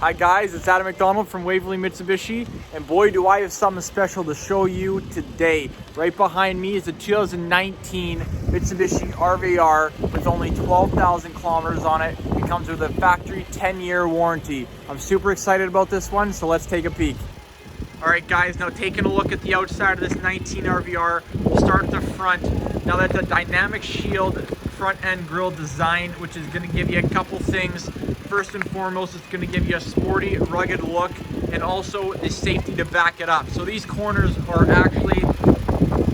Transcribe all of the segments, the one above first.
Hi guys, it's Adam McDonald from Waverley Mitsubishi, and boy do I have something special to show you today. Right behind me is a 2019 Mitsubishi RVR with only 12,000 kilometers on it. It comes with a factory 10-year warranty. I'm super excited about this one, so let's take a peek. Alright guys, now taking a look at the outside of this 19 RVR, we'll start at the front. Now that's a dynamic shield front end grille design, which is going to give you a couple things. First and foremost, it's going to give you a sporty, rugged look and also the safety to back it up. So these corners are actually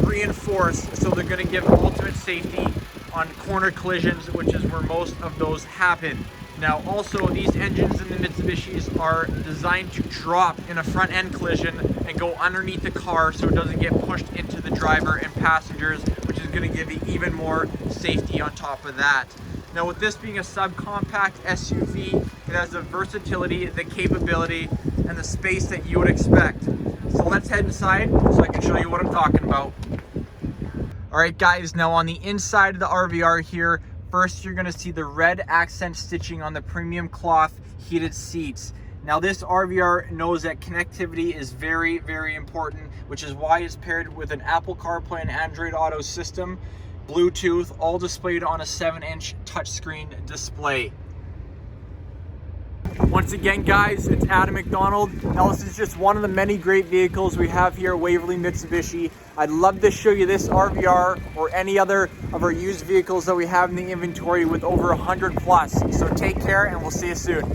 reinforced, so they're going to give ultimate safety on corner collisions, which is where most of those happen. Now also, these engines in the Mitsubishis are designed to drop in a front end collision and go underneath the car so it doesn't get pushed into the driver and passengers, which is going to give you even more safety on top of that. Now with this being a subcompact SUV, it has the versatility, the capability, and the space that you would expect. So let's head inside so I can show you what I'm talking about. Alright guys, now on the inside of the RVR here, first you're going to see the red accent stitching on the premium cloth heated seats. Now this RVR knows that connectivity is very, very important, which is why it's paired with an Apple Carplay and Android Auto system, Bluetooth, all displayed on a 7-inch touchscreen display. Once again guys, it's Adam McDonald. Now this is just one of the many great vehicles we have here at Waverley Mitsubishi. I'd love to show you this RVR or any other of our used vehicles that we have in the inventory with over 100 plus. So take care and we'll see you soon.